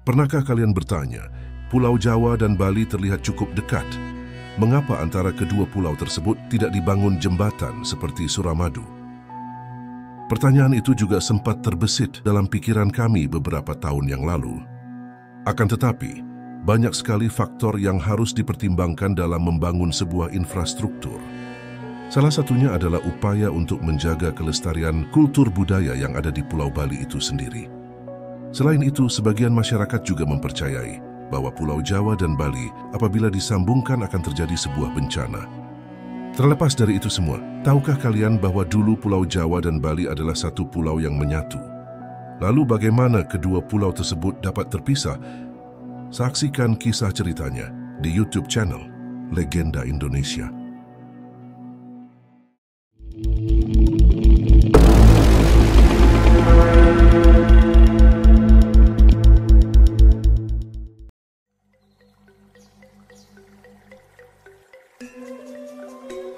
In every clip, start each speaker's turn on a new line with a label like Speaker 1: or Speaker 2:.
Speaker 1: Pernahkah kalian bertanya, Pulau Jawa dan Bali terlihat cukup dekat? Mengapa antara kedua pulau tersebut tidak dibangun jembatan seperti Suramadu? Pertanyaan itu juga sempat terbesit dalam pikiran kami beberapa tahun yang lalu. Akan tetapi, banyak sekali faktor yang harus dipertimbangkan dalam membangun sebuah infrastruktur. Salah satunya adalah upaya untuk menjaga kelestarian kultur budaya yang ada di Pulau Bali itu sendiri. Selain itu, sebagian masyarakat juga mempercayai bahwa Pulau Jawa dan Bali apabila disambungkan akan terjadi sebuah bencana. Terlepas dari itu semua, tahukah kalian bahwa dulu Pulau Jawa dan Bali adalah satu pulau yang menyatu? Lalu bagaimana kedua pulau tersebut dapat terpisah? Saksikan kisah ceritanya di YouTube channel Legenda Indonesia.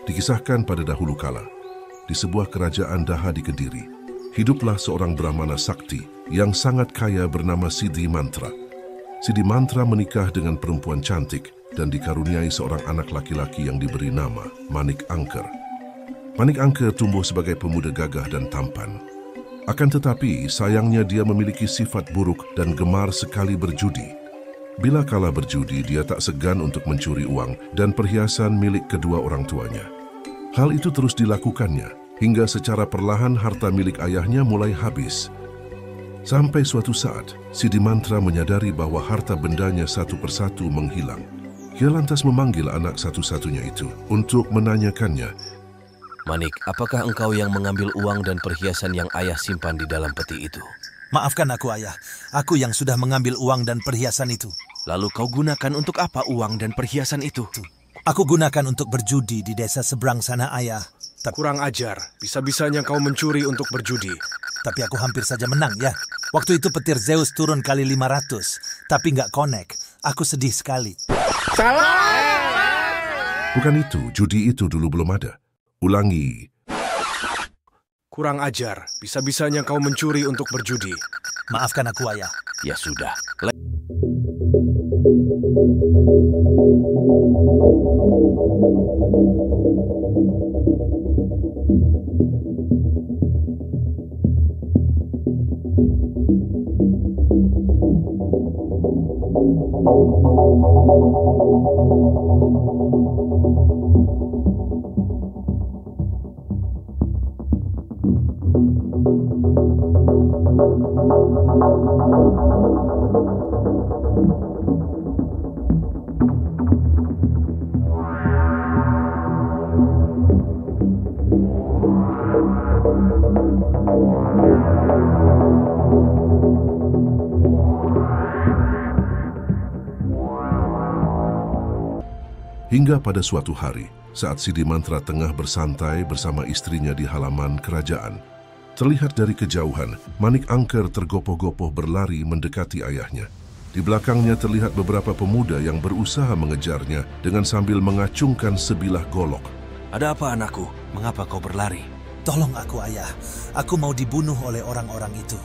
Speaker 1: Dikisahkan pada dahulu kala, di sebuah kerajaan Daha di Kediri, hiduplah seorang Brahmana sakti yang sangat kaya bernama Sidi Mantra. Sidi Mantra menikah dengan perempuan cantik dan dikaruniai seorang anak laki-laki yang diberi nama Manik Angker. Manik Angker tumbuh sebagai pemuda gagah dan tampan. Akan tetapi, sayangnya dia memiliki sifat buruk dan gemar sekali berjudi. Bila kala berjudi, dia tak segan untuk mencuri uang dan perhiasan milik kedua orang tuanya. Hal itu terus dilakukannya, hingga secara perlahan harta milik ayahnya mulai habis. Sampai suatu saat, Sidi Mantra menyadari bahwa harta bendanya satu persatu menghilang. Ia lantas memanggil anak satu-satunya itu untuk menanyakannya,
Speaker 2: Manik, apakah engkau yang mengambil uang dan perhiasan yang ayah simpan di dalam peti itu?
Speaker 3: Maafkan aku, ayah. Aku yang sudah mengambil uang dan perhiasan itu.
Speaker 2: Lalu kau gunakan untuk apa uang dan perhiasan itu?
Speaker 3: Aku gunakan untuk berjudi di desa seberang sana, ayah.
Speaker 4: Kurang ajar, bisa-bisanya kau mencuri untuk berjudi.
Speaker 3: Tapi aku hampir saja menang, ya. Waktu itu petir Zeus turun kali 500, tapi nggak connect. Aku sedih sekali.
Speaker 1: Salah! Bukan itu, judi itu dulu belum ada. Ulangi.
Speaker 4: Kurang ajar, bisa-bisanya kau mencuri untuk berjudi.
Speaker 3: Maafkan aku, ayah.
Speaker 2: Ya sudah.
Speaker 1: Hingga pada suatu hari, saat Sidi Mantra tengah bersantai bersama istrinya di halaman kerajaan, terlihat dari kejauhan, Manik Angker tergopoh-gopoh berlari mendekati ayahnya. Di belakangnya terlihat beberapa pemuda yang berusaha mengejarnya dengan sambil mengacungkan sebilah golok.
Speaker 2: Ada apa, anakku? Mengapa kau berlari?
Speaker 3: Tolong aku, ayah. Aku mau dibunuh oleh orang-orang itu.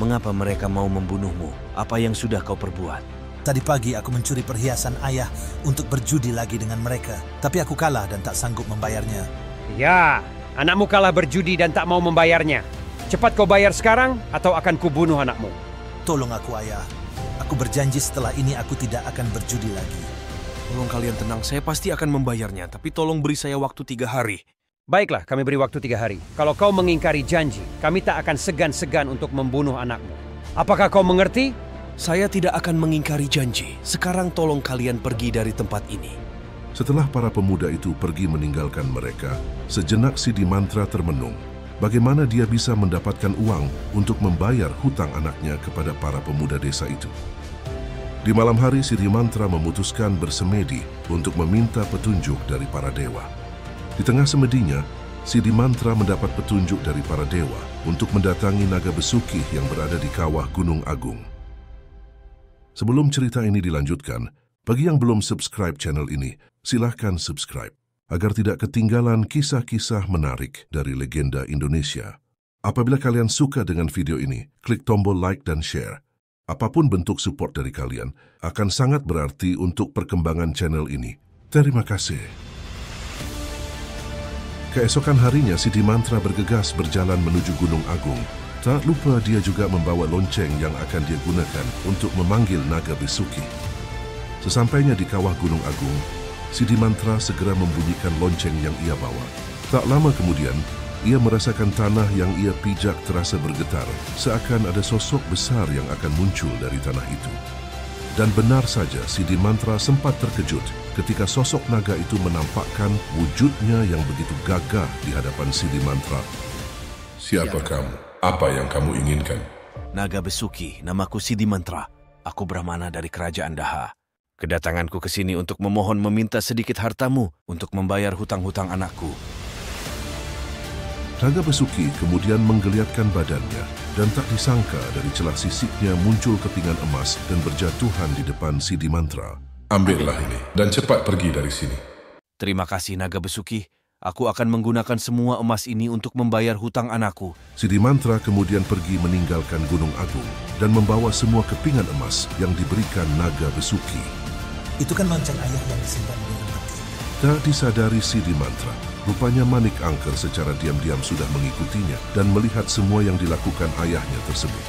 Speaker 2: Mengapa mereka mau membunuhmu? Apa yang sudah kau perbuat?
Speaker 3: Tadi pagi aku mencuri perhiasan ayah untuk berjudi lagi dengan mereka. Tapi aku kalah dan tak sanggup membayarnya.
Speaker 5: Ya, anakmu kalah berjudi dan tak mau membayarnya. Cepat kau bayar sekarang atau akan kubunuh anakmu.
Speaker 3: Tolong aku, ayah. Aku berjanji setelah ini aku tidak akan berjudi lagi.
Speaker 2: Tolong kalian tenang, saya pasti akan membayarnya. Tapi tolong beri saya waktu 3 hari.
Speaker 5: Baiklah, kami beri waktu 3 hari. Kalau kau mengingkari janji, kami tak akan segan-segan untuk membunuh anakmu. Apakah kau mengerti?
Speaker 2: Saya tidak akan mengingkari janji. Sekarang tolong kalian pergi dari tempat ini.
Speaker 1: Setelah para pemuda itu pergi meninggalkan mereka, sejenak Sidi Mantra termenung. Bagaimana dia bisa mendapatkan uang untuk membayar hutang anaknya kepada para pemuda desa itu? Di malam hari, Sidi Mantra memutuskan bersemedi untuk meminta petunjuk dari para dewa. Di tengah semedinya, Sidi Mantra mendapat petunjuk dari para dewa untuk mendatangi naga Besukih yang berada di kawah Gunung Agung. Sebelum cerita ini dilanjutkan, bagi yang belum subscribe channel ini, silahkan subscribe agar tidak ketinggalan kisah-kisah menarik dari legenda Indonesia. Apabila kalian suka dengan video ini, klik tombol like dan share Apapun bentuk support dari kalian akan sangat berarti untuk perkembangan channel ini. Terima kasih. Keesokan harinya, Sidi Mantra bergegas berjalan menuju Gunung Agung. Tak lupa dia juga membawa lonceng yang akan dia gunakan untuk memanggil naga besuki. Sesampainya di kawah Gunung Agung, Sidi Mantra segera membunyikan lonceng yang ia bawa. Tak lama kemudian, ia merasakan tanah yang ia pijak terasa bergetar, seakan ada sosok besar yang akan muncul dari tanah itu. Dan benar saja, Sidi Mantra sempat terkejut ketika sosok naga itu menampakkan wujudnya yang begitu gagah di hadapan Sidi Mantra.
Speaker 6: Siapa kamu? Apa yang kamu inginkan?
Speaker 2: Naga besuki, namaku Sidi Mantra. Aku Brahmana dari kerajaan Daha. Kedatanganku ke sini untuk memohon meminta sedikit hartamu untuk membayar hutang-hutang anakku.
Speaker 1: Naga besuki kemudian menggeliatkan badannya dan tak disangka dari celah sisiknya muncul kepingan emas dan berjatuhan di depan Sidi Mantra.
Speaker 6: Ambillah ini dan cepat pergi dari sini.
Speaker 2: Terima kasih naga besuki. Aku akan menggunakan semua emas ini untuk membayar hutang anakku.
Speaker 1: Sidi Mantra kemudian pergi meninggalkan Gunung Agung dan membawa semua kepingan emas yang diberikan naga besuki.
Speaker 3: Itu kan lonceng ayah yang disimpan di dalam peti.
Speaker 1: Tak disadari Sidi Mantra, rupanya Manik Angker secara diam-diam sudah mengikutinya dan melihat semua yang dilakukan ayahnya tersebut.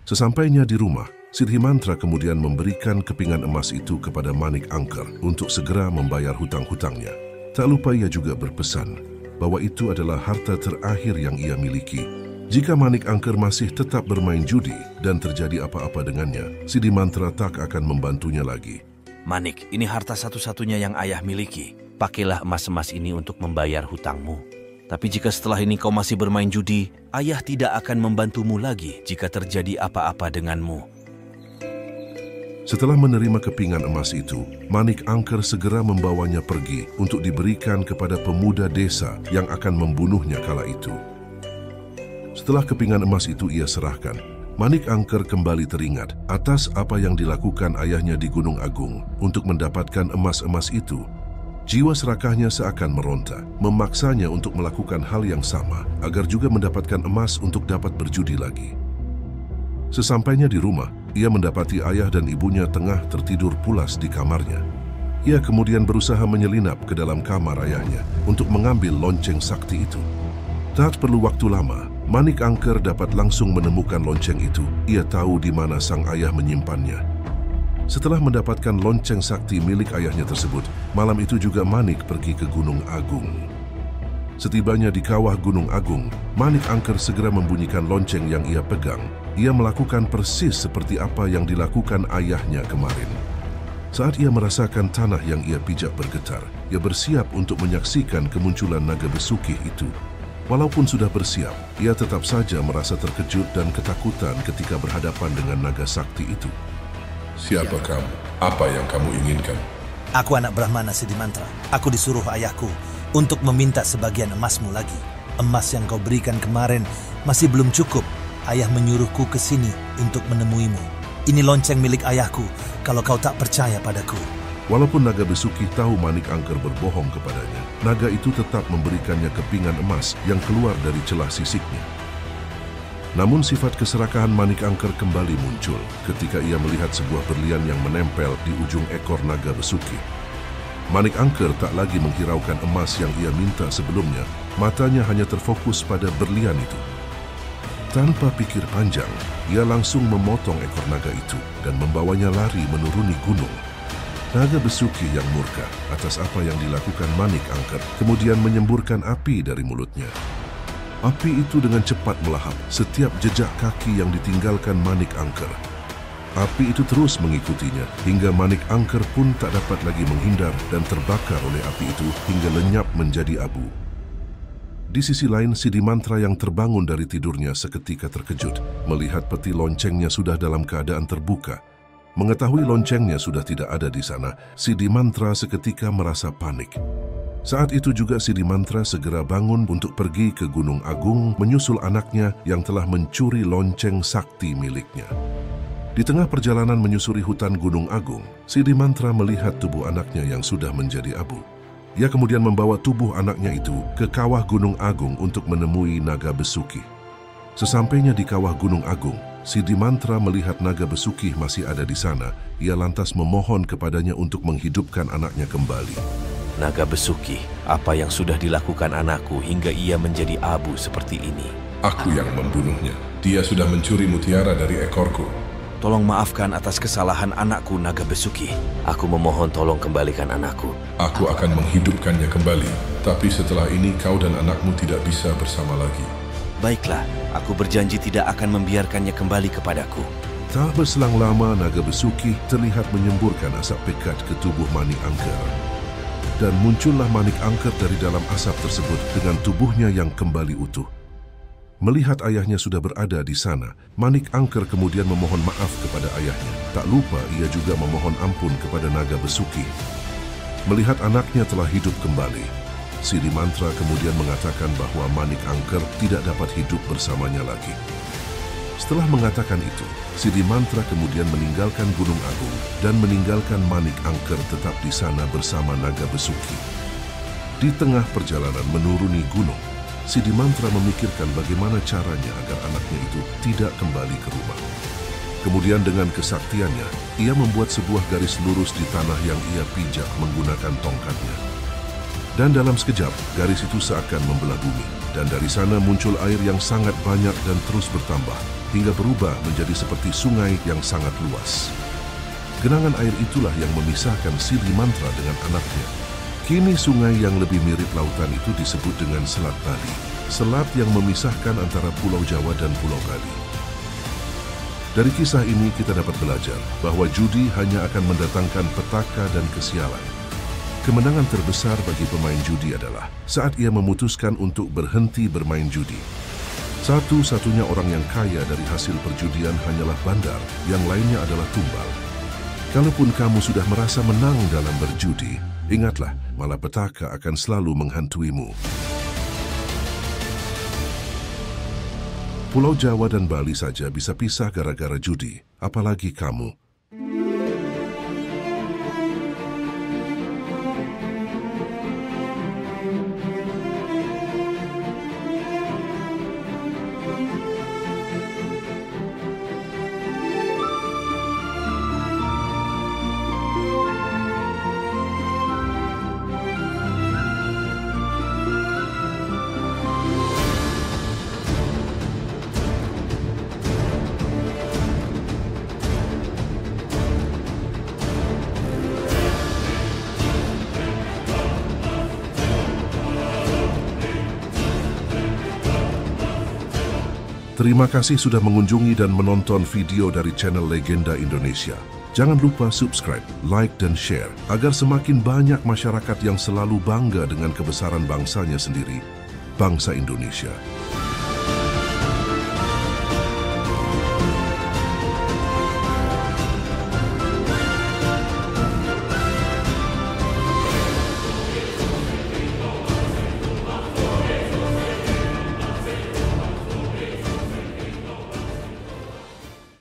Speaker 1: Sesampainya di rumah, Sidi Mantra kemudian memberikan kepingan emas itu kepada Manik Angker untuk segera membayar hutang-hutangnya. Tak lupa ia juga berpesan bahwa itu adalah harta terakhir yang ia miliki. Jika Manik Angker masih tetap bermain judi dan terjadi apa-apa dengannya, Sidi Mantra tak akan membantunya lagi.
Speaker 2: Manik, ini harta satu-satunya yang ayah miliki. Pakailah emas-emas ini untuk membayar hutangmu. Tapi jika setelah ini kau masih bermain judi, ayah tidak akan membantumu lagi jika terjadi apa-apa denganmu.
Speaker 1: Setelah menerima kepingan emas itu, Manik Angker segera membawanya pergi untuk diberikan kepada pemuda desa yang akan membunuhnya kala itu. Setelah kepingan emas itu ia serahkan, Manik Angker kembali teringat atas apa yang dilakukan ayahnya di Gunung Agung untuk mendapatkan emas-emas itu. Jiwa serakahnya seakan meronta, memaksanya untuk melakukan hal yang sama agar juga mendapatkan emas untuk dapat berjudi lagi. Sesampainya di rumah, ia mendapati ayah dan ibunya tengah tertidur pulas di kamarnya. Ia kemudian berusaha menyelinap ke dalam kamar ayahnya untuk mengambil lonceng sakti itu. Tak perlu waktu lama, Manik Angker dapat langsung menemukan lonceng itu. Ia tahu di mana sang ayah menyimpannya. Setelah mendapatkan lonceng sakti milik ayahnya tersebut, malam itu juga Manik pergi ke Gunung Agung. Setibanya di kawah Gunung Agung, Manik Angker segera membunyikan lonceng yang ia pegang. Ia melakukan persis seperti apa yang dilakukan ayahnya kemarin. Saat ia merasakan tanah yang ia pijak bergetar, ia bersiap untuk menyaksikan kemunculan naga besuki itu. Walaupun sudah bersiap, ia tetap saja merasa terkejut dan ketakutan ketika berhadapan dengan naga sakti itu.
Speaker 6: Siapa kamu? Apa yang kamu inginkan?
Speaker 3: Aku anak Brahmana Sidi Mantra. Aku disuruh ayahku untuk meminta sebagian emasmu lagi. Emas yang kau berikan kemarin masih belum cukup. Ayah menyuruhku ke sini untuk menemuimu. Ini lonceng milik ayahku kalau kau tak percaya padaku.
Speaker 1: Walaupun naga besuki tahu Manik Angker berbohong kepadanya, naga itu tetap memberikannya kepingan emas yang keluar dari celah sisiknya. Namun sifat keserakahan Manik Angker kembali muncul ketika ia melihat sebuah berlian yang menempel di ujung ekor naga besuki. Manik Angker tak lagi menghiraukan emas yang ia minta sebelumnya, matanya hanya terfokus pada berlian itu. Tanpa pikir panjang, ia langsung memotong ekor naga itu dan membawanya lari menuruni gunung. Naga besuki yang murka atas apa yang dilakukan Manik Angker kemudian menyemburkan api dari mulutnya. Api itu dengan cepat melahap setiap jejak kaki yang ditinggalkan Manik Angker. Api itu terus mengikutinya hingga Manik Angker pun tak dapat lagi menghindar dan terbakar oleh api itu hingga lenyap menjadi abu. Di sisi lain, Sidi Mantra yang terbangun dari tidurnya seketika terkejut melihat peti loncengnya sudah dalam keadaan terbuka. Mengetahui loncengnya sudah tidak ada di sana, Sidi Mantra seketika merasa panik. Saat itu juga Sidi Mantra segera bangun untuk pergi ke Gunung Agung menyusul anaknya yang telah mencuri lonceng sakti miliknya. Di tengah perjalanan menyusuri hutan Gunung Agung, Sidi Mantra melihat tubuh anaknya yang sudah menjadi abu. Ia kemudian membawa tubuh anaknya itu ke kawah Gunung Agung untuk menemui naga besuki. Sesampainya di kawah Gunung Agung, Siddhimantra melihat naga Besuki masih ada di sana. Ia lantas memohon kepadanya untuk menghidupkan anaknya kembali.
Speaker 2: Naga Besuki, apa yang sudah dilakukan anakku hingga ia menjadi abu seperti ini?
Speaker 6: Aku yang membunuhnya. Dia sudah mencuri mutiara dari ekorku.
Speaker 2: Tolong maafkan atas kesalahan anakku, Naga Besuki. Aku memohon tolong kembalikan anakku.
Speaker 6: Aku akan menghidupkannya kembali. Tapi setelah ini kau dan anakmu tidak bisa bersama lagi.
Speaker 2: Baiklah, aku berjanji tidak akan membiarkannya kembali kepadaku.
Speaker 1: Tak berselang lama, naga Besuki terlihat menyemburkan asap pekat ke tubuh Manik Angker. Dan muncullah Manik Angker dari dalam asap tersebut dengan tubuhnya yang kembali utuh. Melihat ayahnya sudah berada di sana, Manik Angker kemudian memohon maaf kepada ayahnya. Tak lupa ia juga memohon ampun kepada naga Besuki. Melihat anaknya telah hidup kembali, Siddhimantra kemudian mengatakan bahwa Manik Angker tidak dapat hidup bersamanya lagi. Setelah mengatakan itu, Siddhimantra kemudian meninggalkan Gunung Agung dan meninggalkan Manik Angker tetap di sana bersama naga Besuki. Di tengah perjalanan menuruni gunung, Siddhimantra memikirkan bagaimana caranya agar anaknya itu tidak kembali ke rumah. Kemudian dengan kesaktiannya, ia membuat sebuah garis lurus di tanah yang ia pijak menggunakan tongkatnya. Dan dalam sekejap, garis itu seakan membelah bumi. Dan dari sana muncul air yang sangat banyak dan terus bertambah, hingga berubah menjadi seperti sungai yang sangat luas. Genangan air itulah yang memisahkan Siddhimantra dengan anaknya. Kini sungai yang lebih mirip lautan itu disebut dengan Selat Bali, selat yang memisahkan antara Pulau Jawa dan Pulau Bali. Dari kisah ini kita dapat belajar bahwa judi hanya akan mendatangkan petaka dan kesialan. Kemenangan terbesar bagi pemain judi adalah saat ia memutuskan untuk berhenti bermain judi. Satu-satunya orang yang kaya dari hasil perjudian hanyalah bandar, yang lainnya adalah tumbal. Kalaupun kamu sudah merasa menang dalam berjudi, ingatlah, malapetaka akan selalu menghantuimu. Pulau Jawa dan Bali saja bisa pisah gara-gara judi, apalagi kamu. Terima kasih sudah mengunjungi dan menonton video dari channel Legenda Indonesia. Jangan lupa subscribe, like, dan share agar semakin banyak masyarakat yang selalu bangga dengan kebesaran bangsanya sendiri, bangsa Indonesia.